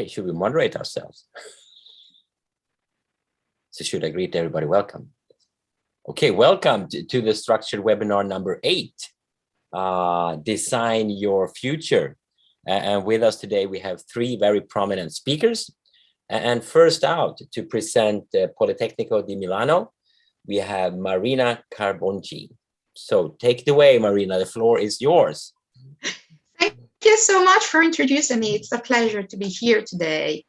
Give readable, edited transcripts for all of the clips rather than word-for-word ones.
Okay, should we moderate ourselves? So should I greet everybody? Welcome. Okay, welcome to the structured webinar number 8, Design Your Future. And with us today, we have 3 very prominent speakers. And first out to present Politecnico di Milano, we have Marina Carbonci. So take it away, Marina, the floor is yours. Thank you so much for introducing me. It's a pleasure to be here today.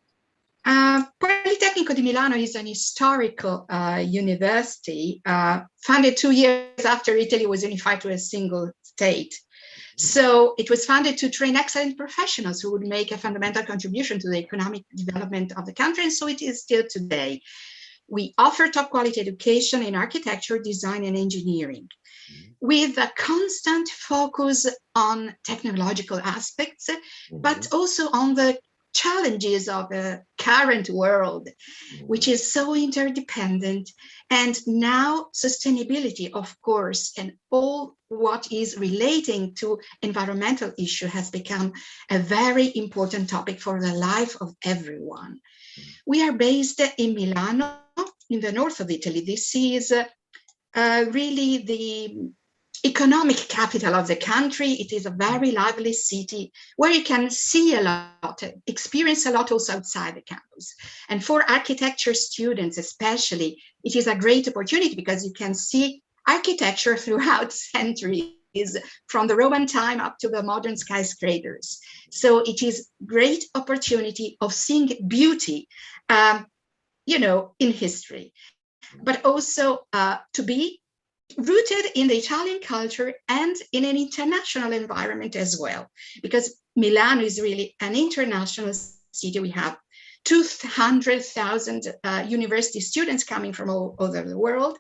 Politecnico di Milano is an historical university founded 2 years after Italy was unified to a single state. So it was founded to train excellent professionals who would make a fundamental contribution to the economic development of the country, and so it is still today. We offer top quality education in architecture, design, and engineering, with a constant focus on technological aspects, but also on the challenges of the current world, which is so interdependent. And now sustainability, of course, and all what is relating to environmental issue has become a very important topic for the life of everyone. We are based in Milano, in the north of Italy. This is really the economic capital of the country. It is a very lively city where you can see a lot, experience a lot also outside the campus. And for architecture students especially, it is a great opportunity because you can see architecture throughout centuries, from the Roman time up to the modern skyscrapers. So it is great opportunity of seeing beauty, in history, but also to be rooted in the Italian culture and in an international environment as well, because Milano is really an international city. We have 200,000 university students coming from all over the world,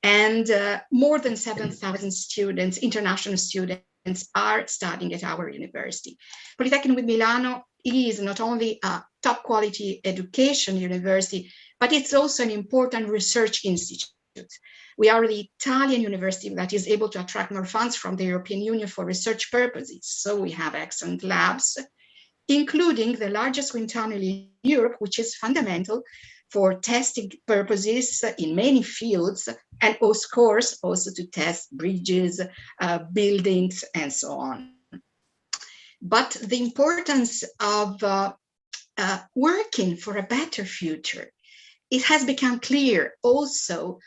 and more than 7,000 students, international students, are studying at our university. Politecnico di Milano is not only a top quality education university, but it's also an important research institute. We are the Italian university that is able to attract more funds from the European Union for research purposes. So we have excellent labs, including the largest wind tunnel in Europe, which is fundamental for testing purposes in many fields, and of course also to test bridges, buildings, and so on. But the importance of working for a better future, it has become clear also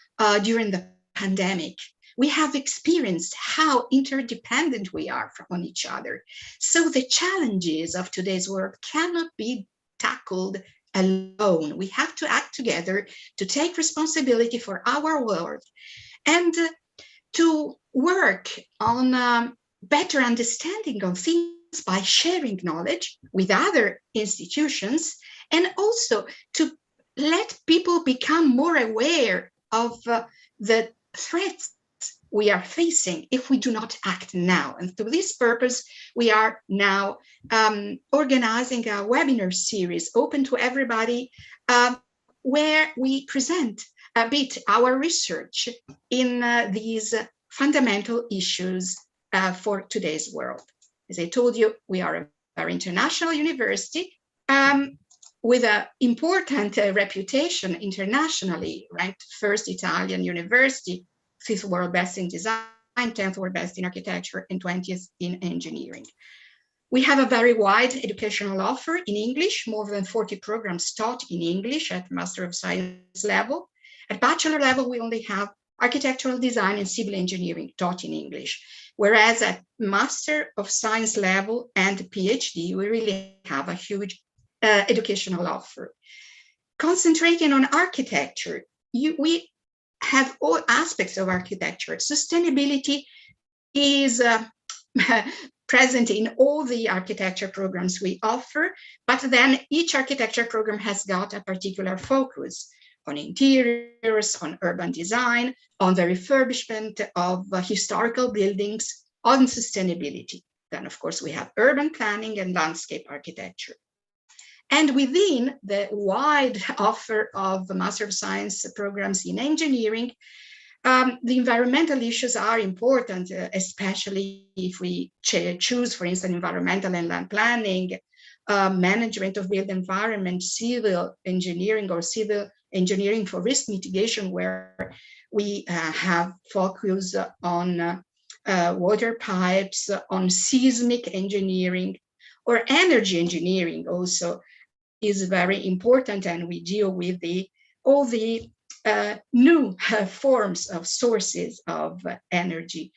during the pandemic. We have experienced how interdependent we are on each other. So the challenges of today's world cannot be tackled alone. We have to act together to take responsibility for our world and to work on better understanding of things by sharing knowledge with other institutions, and also to let people become more aware of the threats we are facing if we do not act now. And to this purpose, we are now organizing a webinar series open to everybody, where we present a bit our research in these fundamental issues for today's world. As I told you, we are a very international university, with an important reputation internationally, ranked 1st Italian university, 5th world best in design, 10th world best in architecture, and 20th in engineering. We have a very wide educational offer in English, more than 40 programs taught in English at Master of Science level. At bachelor level, we only have architectural design and civil engineering taught in English, whereas at Master of Science level and PhD, we really have a huge educational offer. Concentrating on architecture, we have all aspects of architecture. Sustainability is present in all the architecture programs we offer, but then each architecture program has got a particular focus on interiors, on urban design, on the refurbishment of historical buildings, on sustainability. Then, of course, we have urban planning and landscape architecture. And within the wide offer of the Master of Science programs in engineering, The environmental issues are important, especially if we choose, for instance, environmental and land planning, management of built environment, civil engineering or civil engineering for risk mitigation, where we have focus on water pipes, on seismic engineering, or energy engineering also is very important, and we deal with all the new forms of sources of energy.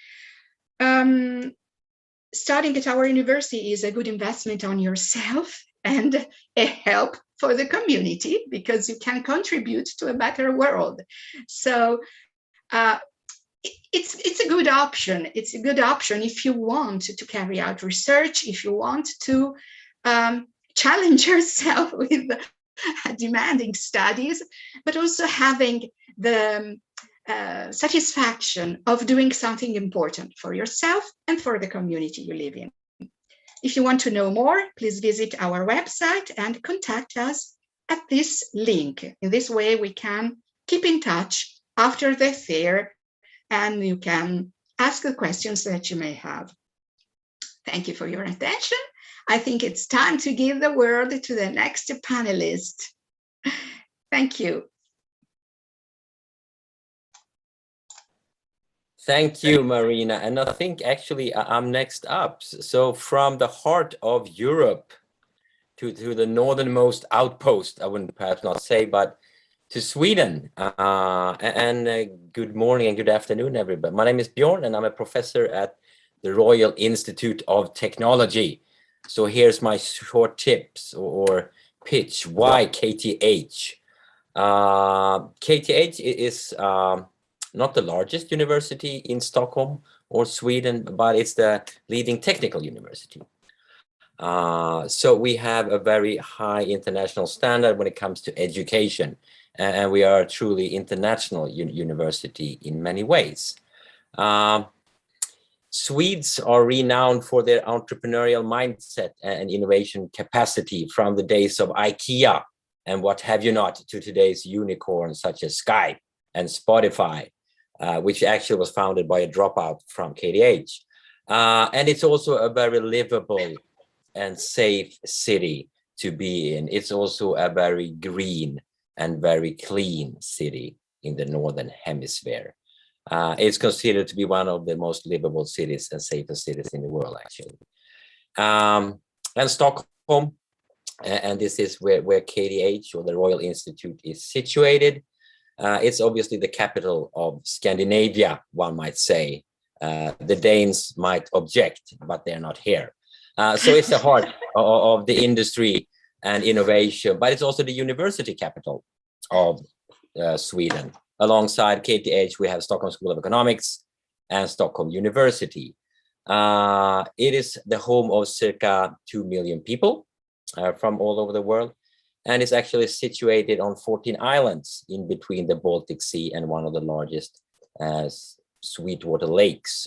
Studying at our university is a good investment on yourself and a help for the community, because you can contribute to a better world. So it's a good option. It's a good option if you want to carry out research, if you want to challenge yourself with demanding studies, but also having the satisfaction of doing something important for yourself and for the community you live in. If you want to know more, please visit our website and contact us at this link. In this way, we can keep in touch after the fair, and you can ask the questions that you may have. Thank you for your attention. I think it's time to give the word to the next panelist. Thank you. Thank you, Marina. And I think actually I'm next up. So from the heart of Europe to the northernmost outpost, I wouldn't perhaps not say, but to Sweden. Good morning and good afternoon, everybody. My name is Bjorn, and I'm a professor at the Royal Institute of Technology. So here's my short tips or pitch. Why KTH? KTH is not the largest university in Stockholm or Sweden, but it's the leading technical university. So we have a very high international standard when it comes to education, and we are a truly international university in many ways. Swedes are renowned for their entrepreneurial mindset and innovation capacity, from the days of IKEA and what have you not, to today's unicorns such as Skype and Spotify, which actually was founded by a dropout from KTH. And it's also a very livable and safe city to be in. It's also a very green and very clean city in the Northern Hemisphere. It's considered to be one of the most livable cities and safest cities in the world, actually. And Stockholm, and this is where KTH, or the Royal Institute, is situated. It's obviously the capital of Scandinavia, one might say. The Danes might object, but they're not here. So it's the heart of the industry and innovation, but it's also the university capital of Sweden. Alongside KTH, we have Stockholm School of Economics and Stockholm University. It is the home of circa 2 million people from all over the world, and it's actually situated on 14 islands in between the Baltic Sea and one of the largest sweetwater lakes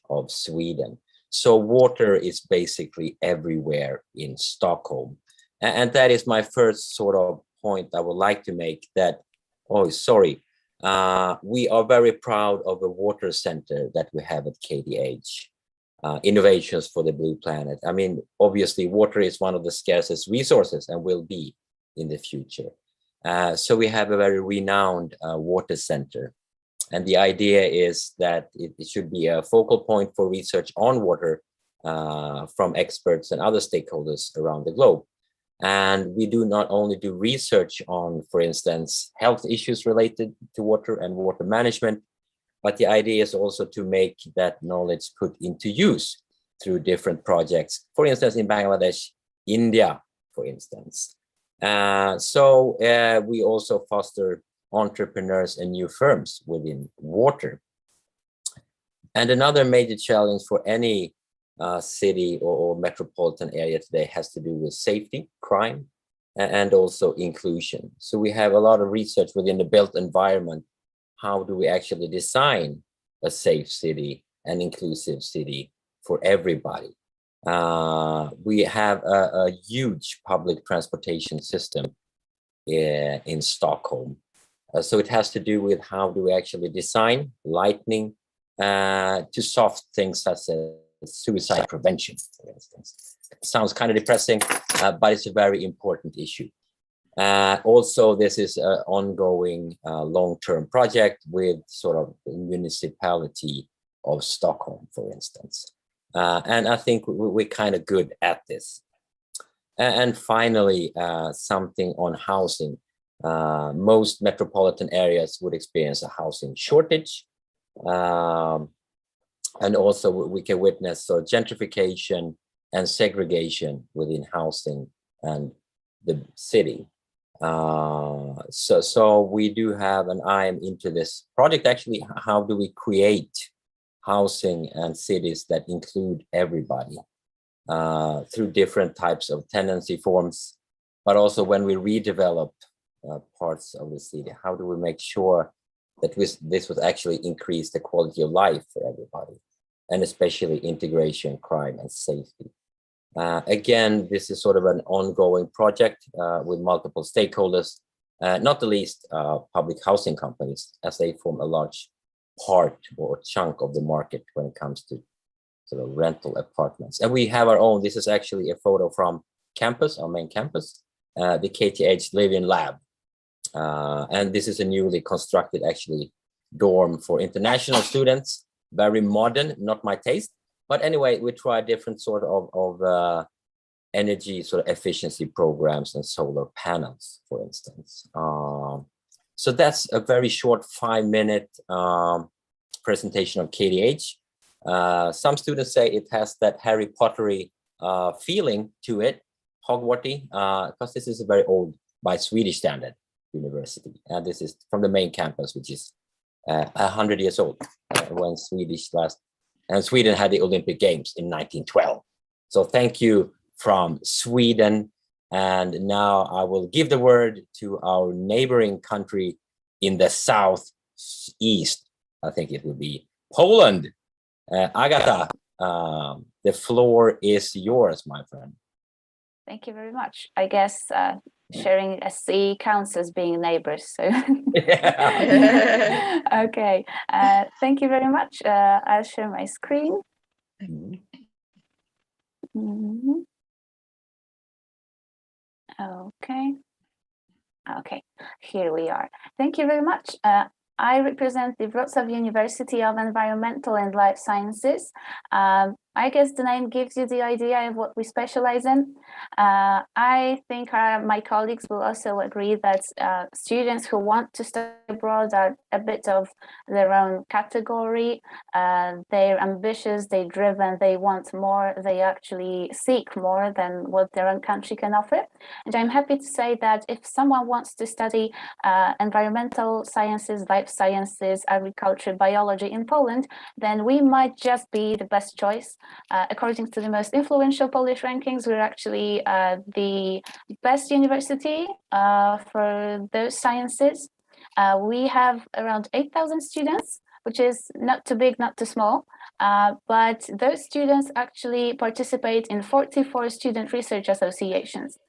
of Sweden. So water is basically everywhere in Stockholm. And that is my first sort of point I would like to make, that, we are very proud of the water center that we have at KTH, Innovations for the Blue Planet. I mean, obviously, water is one of the scarcest resources and will be in the future. So we have a very renowned water center. And the idea is that it should be a focal point for research on water from experts and other stakeholders around the globe. And we do not only do research on, for instance, health issues related to water and water management, but the idea is also to make that knowledge put into use through different projects, for instance, in Bangladesh, India, for instance. So we also foster entrepreneurs and new firms within water. And another major challenge for any city or metropolitan area today has to do with safety, crime, and also inclusion. So we have a lot of research within the built environment. How do we actually design a safe city, an inclusive city for everybody? We have a huge public transportation system in Stockholm. So it has to do with how do we actually design lighting to soft things such as suicide prevention, for instance. Sounds kind of depressing, but it's a very important issue. Also, this is an ongoing long-term project with sort of the municipality of Stockholm, for instance. And I think we're kind of good at this. And finally, something on housing. Most metropolitan areas would experience a housing shortage. And also we can witness sort of gentrification and segregation within housing and the city. So we do have, and I am into this project actually, how do we create housing and cities that include everybody through different types of tenancy forms, but also when we redevelop parts of the city, how do we make sure that this would actually increase the quality of life for everybody, and especially integration, crime, and safety. Again, this is sort of an ongoing project with multiple stakeholders, not the least public housing companies, as they form a large part or chunk of the market when it comes to sort of rental apartments. And we have our own, this is actually a photo from campus, our main campus, the KTH Live-In Lab. And this is a newly constructed actually dorm for international students, very modern, not my taste. But anyway, we try different sort of energy sort of efficiency programs and solar panels, for instance. So that's a very short 5-minute presentation of KTH. Some students say it has that Harry Pottery feeling to it, Hogwarty, because this is a very old, by Swedish standard, university. And this is from the main campus, which is 100 years old when Sweden had the Olympic Games in 1912. So thank you from Sweden. And now I will give the word to our neighboring country in the southeast. I think it will be Poland. Agata, the floor is yours, my friend. Thank you very much. I guess sharing a sea counts as being neighbors. So okay, thank you very much. I'll share my screen. Okay, here we are. Thank you very much. I represent the Wrocław University of Environmental and Life Sciences. I guess the name gives you the idea of what we specialize in. I think my colleagues will also agree that students who want to study abroad are a bit of their own category. They're ambitious, they're driven, they want more, they actually seek more than what their own country can offer. And I'm happy to say that if someone wants to study environmental sciences, life sciences, agriculture, biology in Poland, then we might just be the best choice. According to the most influential Polish rankings, we're actually the best university for those sciences. We have around 8,000 students, which is not too big, not too small, but those students actually participate in 44 student research associations.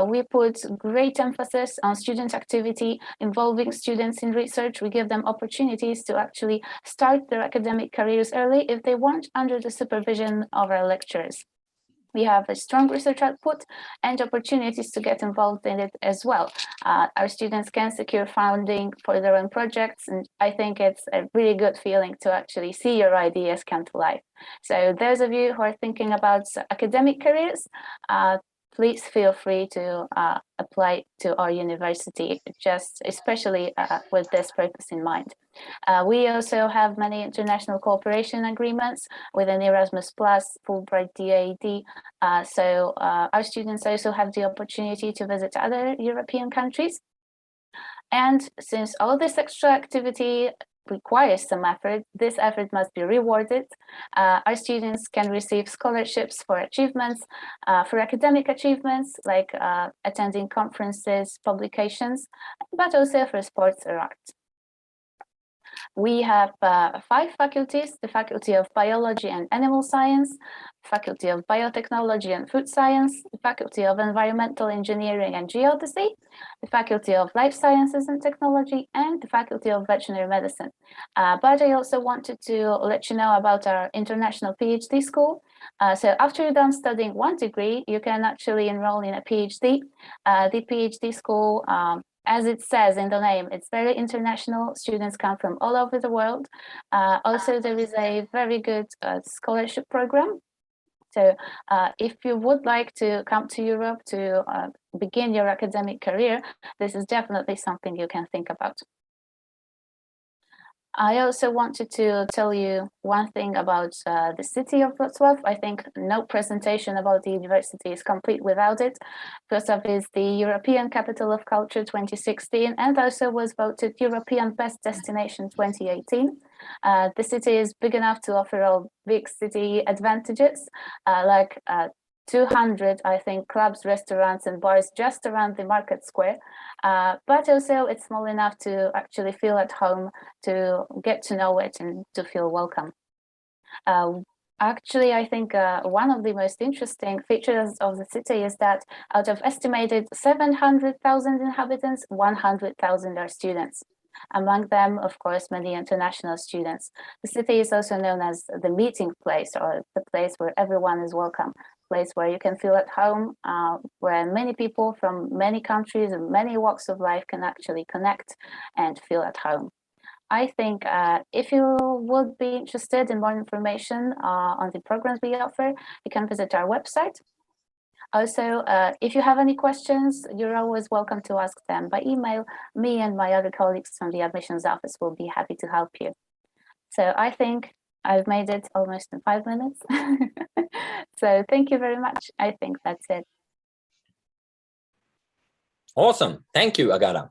We put great emphasis on student activity involving students in research. We give them opportunities to actually start their academic careers early if they want, under the supervision of our lecturers. We have a strong research output and opportunities to get involved in it as well. Our students can secure funding for their own projects, and I think it's a really good feeling to actually see your ideas come to life. So those of you who are thinking about academic careers, please feel free to apply to our university, just especially with this purpose in mind. We also have many international cooperation agreements with an Erasmus+, Fulbright DAAD. So our students also have the opportunity to visit other European countries. And since all this extra activity requires some effort, this effort must be rewarded. Our students can receive scholarships for achievements, for academic achievements, like attending conferences, publications, but also for sports or art. We have 5 faculties: the Faculty of Biology and Animal Science, Faculty of Biotechnology and Food Science, the Faculty of Environmental Engineering and Geodesy, the Faculty of Life Sciences and Technology, and the Faculty of Veterinary Medicine. But I also wanted to let you know about our international PhD school. So after you're done studying 1 degree, you can actually enroll in a PhD. The PhD school, as it says in the name, it's very international. Students come from all over the world. Also, there is a very good scholarship program. So if you would like to come to Europe to begin your academic career, this is definitely something you can think about. I also wanted to tell you one thing about the city of Wrocław. I think no presentation about the university is complete without it. Wrocław is the European Capital of Culture 2016 and also was voted European Best Destination 2018. The city is big enough to offer all big city advantages, like 200, I think, clubs, restaurants and bars just around the market square. But also it's small enough to actually feel at home, to get to know it and to feel welcome. Actually, I think one of the most interesting features of the city is that out of estimated 700,000 inhabitants, 100,000 are students. Among them, of course, many international students. The city is also known as the meeting place, or the place where everyone is welcome, place where you can feel at home, where many people from many countries and many walks of life can actually connect and feel at home. I think if you would be interested in more information on the programs we offer, you can visit our website. Also, if you have any questions, you're always welcome to ask them by email. Me and my other colleagues from the admissions office will be happy to help you. So I think I've made it almost in 5 minutes. So thank you very much. I think that's it. Awesome. Thank you, Agata.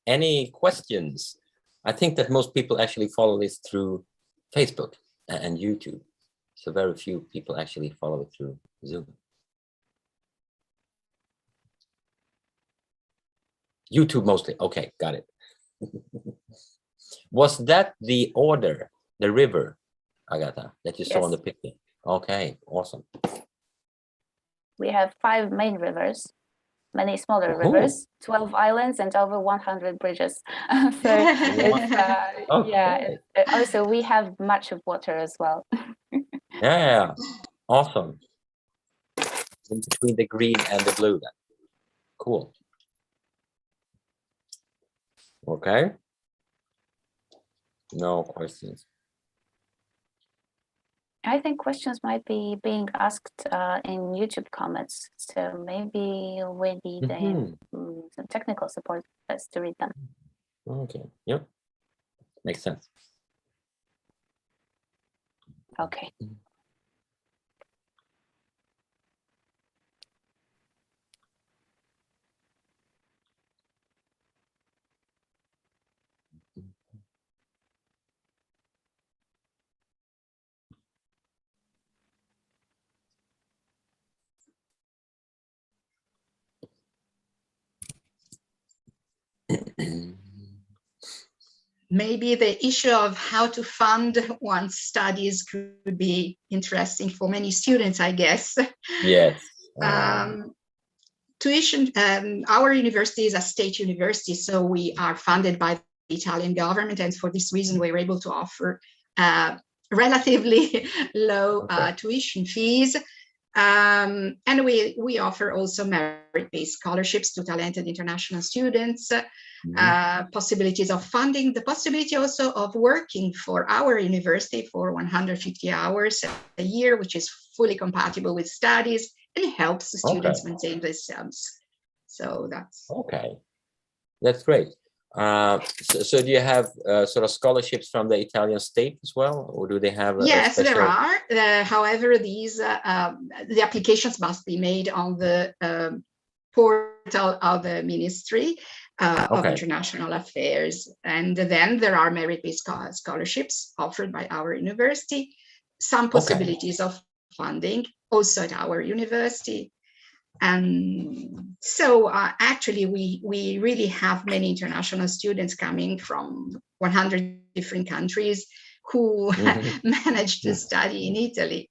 Any questions? I think that most people actually follow this through Facebook and YouTube. So very few people actually follow it through Zoom. YouTube mostly. Okay, got it. Was that the Oder, the river, Agata, that you saw on the picture? Okay, awesome. We have 5 main rivers, many smaller rivers, 12 islands, and over 100 bridges. So it's, okay. yeah. Also, we have much of water as well. Yeah, awesome. In between the green and the blue, then. Cool. Okay. No questions. I think questions might be being asked in YouTube comments, so maybe we need some technical support first to read them. Okay. Yep. Makes sense. Okay. Maybe the issue of how to fund one's studies could be interesting for many students, I guess. Yes. Tuition, our university is a state university, so we are funded by the Italian government, and for this reason we're able to offer relatively low tuition fees. And we offer also merit-based scholarships to talented international students, possibilities of funding, the possibility also of working for our university for 150 hours a year, which is fully compatible with studies and helps the students maintain themselves. So that's okay. That's great. So do you have sort of scholarships from the Italian state as well, or do they have? Yes, there are. However, these the applications must be made on the portal of the Ministry of International Affairs, and then there are merit-based scholarships offered by our university. Some possibilities of funding also at our university. And so actually we really have many international students coming from 100 different countries who managed to study in Italy.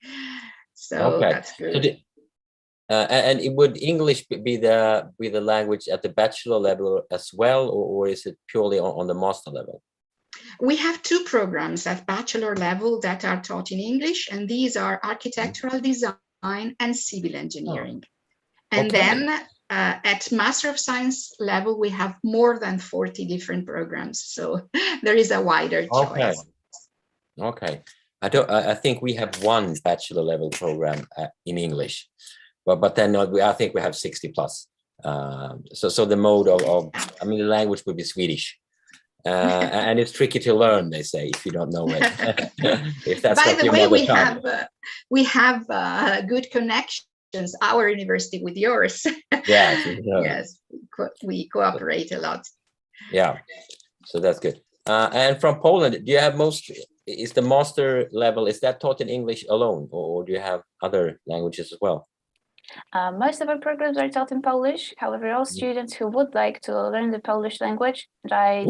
So that's good. So and it would English be the language at the bachelor level as well, or is it purely on the master level? We have two programs at bachelor level that are taught in English, and these are architectural design and civil engineering. And then at Master of Science level, we have more than 40 different programs. So there is a wider choice. Okay. I think we have one bachelor level program in English, but then I think we have 60 plus. So the mode of I mean, the language would be Swedish. And it's tricky to learn, they say, if you don't know it. If that's By not the your way, mother tongue. we have good connections, our university with yours. Yes, yes, we cooperate a lot. Yeah, so that's good. And from Poland, do you have is the master level, is that taught in English alone, or do you have other languages as well? Most of our programs are taught in Polish. However, all students who would like to learn the Polish language, and I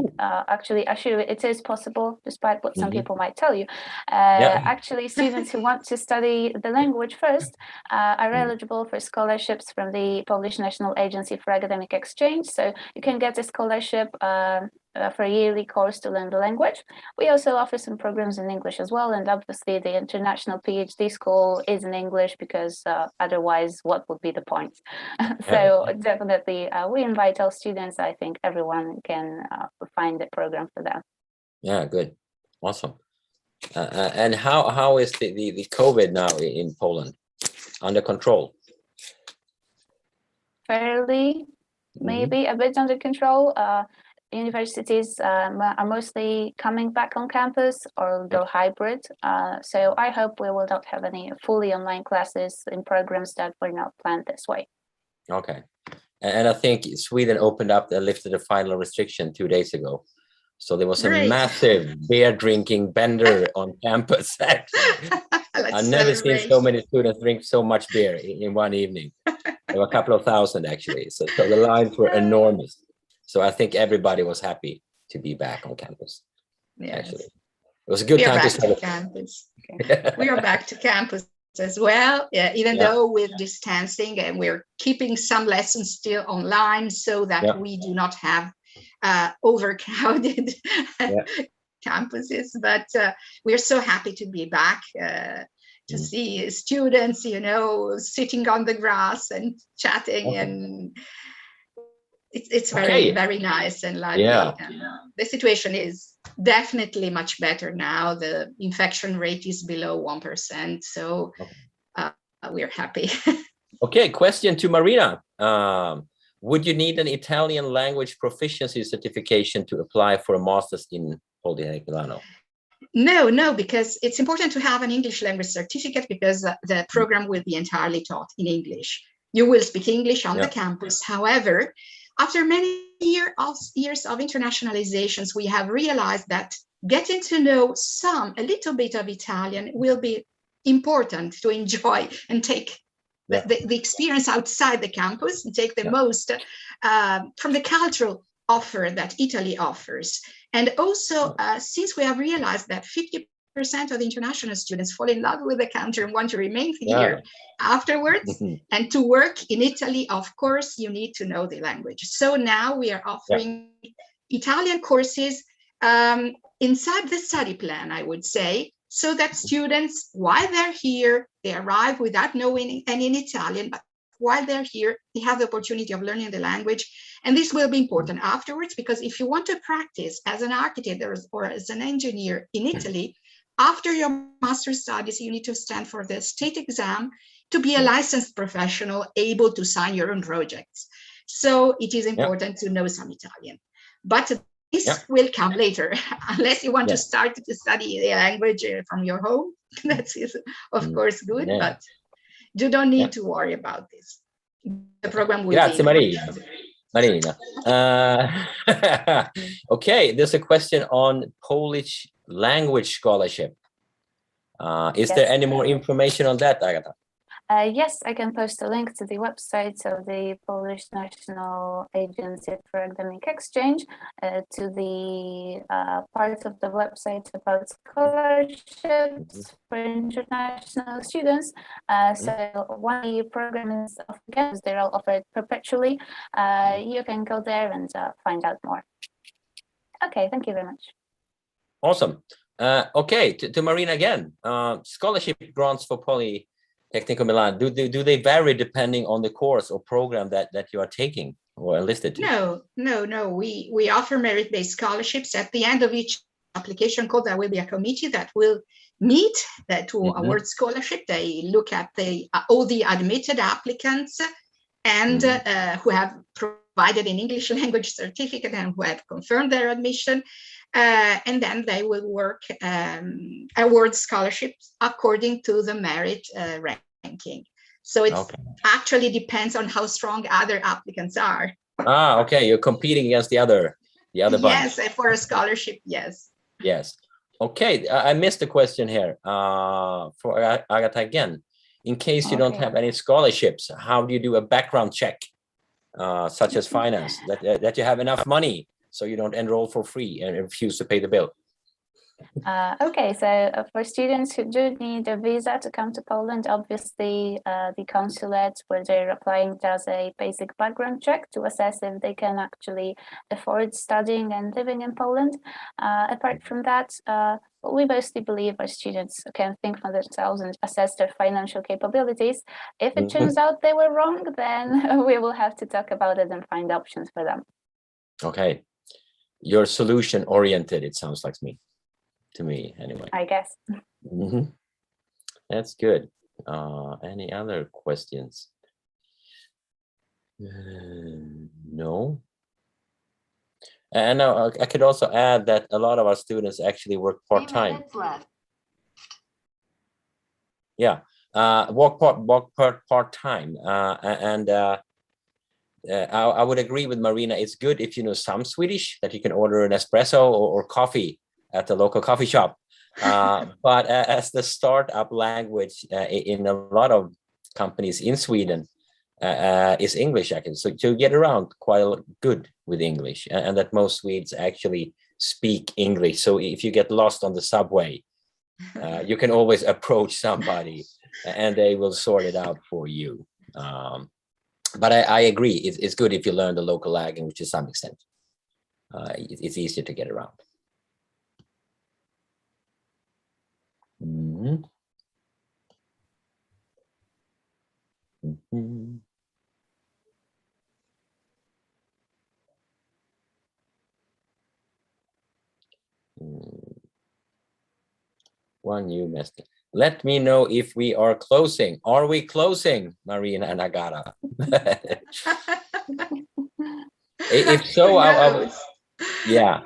actually assure you it is possible, despite what some people might tell you. Actually, students who want to study the language first are eligible for scholarships from the Polish National Agency for Academic Exchange. So you can get a scholarship for a yearly course to learn the language. We also offer some programs in English as well, and obviously the international PhD school is in English because otherwise what would be the point? So definitely we invite all students. I think everyone can find a program for them. Yeah, good. Awesome. And how is the COVID now in Poland? Under control? Fairly, maybe a bit under control. Universities are mostly coming back on campus or go hybrid. So I hope we will not have any fully online classes in programs that were not planned this way. Okay. And I think Sweden opened up and lifted the final restriction 2 days ago. So there was a massive beer drinking bender on campus. I've never seen so many students drink so much beer in one evening. There were a couple of thousand actually. So the lines were enormous. So I think everybody was happy to be back on campus. Yes. Actually, it was a good time to start campus. We are back to campus as well, even though with distancing, and we're keeping some lessons still online so that we do not have overcrowded campuses. But we're so happy to be back to see students, sitting on the grass and chatting and. It's very, very nice and lively. Yeah. And, the situation is definitely much better now. The infection rate is below 1%. So we're happy. Okay, question to Marina. Would you need an Italian language proficiency certification to apply for a master's in Polytechnic Milano? No, because it's important to have an English language certificate because the program will be entirely taught in English. You will speak English on the campus. However, after many years of internationalizations, we have realized that getting to know a little bit of Italian will be important to enjoy and take the experience outside the campus and take the most from the cultural offer that Italy offers. And also, since we have realized that 50% of the international students fall in love with the country and want to remain here afterwards and to work in Italy, of course, you need to know the language. So now we are offering Italian courses inside the study plan, I would say, so that students, while they're here, they arrive without knowing any in Italian, but while they're here, they have the opportunity of learning the language. And this will be important afterwards, because if you want to practice as an architect or as an engineer in Italy, after your master's studies, you need to stand for the state exam to be a licensed professional able to sign your own projects. So it is important to know some Italian. But this will come later, unless you want to start to study the language from your home. That is, of course, good, but you don't need to worry about this. The program will be... Marina. Okay, there's a question on Polish language scholarship. Is there any more information on that, Agata? Yes, I can post a link to the website of the Polish National Agency for Academic Exchange, to the part of the website about scholarships for international students. So one year program is again, they're all offered perpetually. You can go there and find out more. Okay, thank you very much. Awesome. Okay, to Marina again. Scholarship grants for Polytechnico Milan, do they vary depending on the course or program that you are taking or enlisted to? No. We offer merit-based scholarships. At the end of each application call, there will be a committee that will meet to award scholarship. They look at all the admitted applicants and who have provided an English language certificate and who have confirmed their admission. And then they will work award scholarships according to the merit ranking. So it actually depends on how strong other applicants are. Okay, you're competing against the other bunch. Yes, for a scholarship, yes. Yes. Okay, I missed a question here for Agatha again. In case you don't have any scholarships, how do you do a background check, such as finance, that you have enough money so you don't enroll for free and refuse to pay the bill? Okay, so for students who do need a visa to come to Poland, obviously the consulate where they're applying does a basic background check to assess if they can actually afford studying and living in Poland. Apart from that, we mostly believe our students can think for themselves and assess their financial capabilities. If it turns out they were wrong, then we will have to talk about it and find options for them. Okay. You're solution oriented, it sounds like to me anyway. I guess. That's good. Any other questions? No. And I could also add that a lot of our students actually work part-time. Yeah, work part-time. I would agree with Marina. It's good if you know some Swedish, that you can order an espresso or coffee at the local coffee shop. But as the startup language in a lot of companies in Sweden is English, actually. So to get around quite good with English, and that most Swedes actually speak English. So if you get lost on the subway, you can always approach somebody and they will sort it out for you. But I agree, it's good if you learn the local language to some extent. It's easier to get around. One new message. Let me know if we are closing. Are we closing, Marina and Agata? If so, yeah.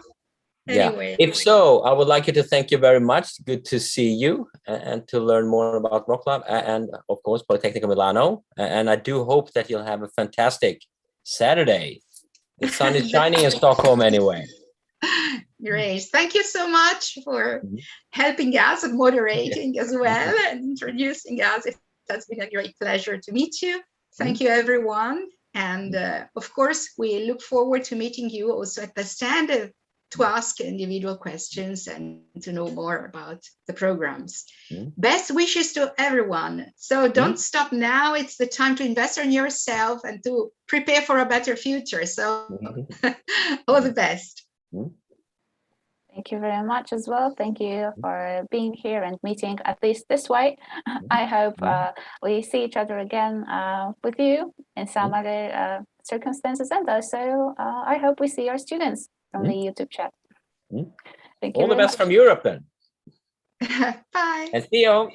Anyway. If so, I would like you to thank you very much. Good to see you and to learn more about Wroclaw and of course Polytechnico Milano. And I do hope that you'll have a fantastic Saturday. The sun is shining in Stockholm anyway. Great. Thank you so much for helping us and moderating as well and introducing us. It has been a great pleasure to meet you. Thank you, everyone. And of course, we look forward to meeting you also at the stand to ask individual questions and to know more about the programs. Best wishes to everyone. So don't stop now. It's the time to invest in yourself and to prepare for a better future. So all the best. Thank you very much as well. Thank you for being here and meeting at least this way. I hope we see each other again with you in some other circumstances, and also I hope we see our students from the YouTube chat. Thank you. All the best from Europe then. Bye. And see you.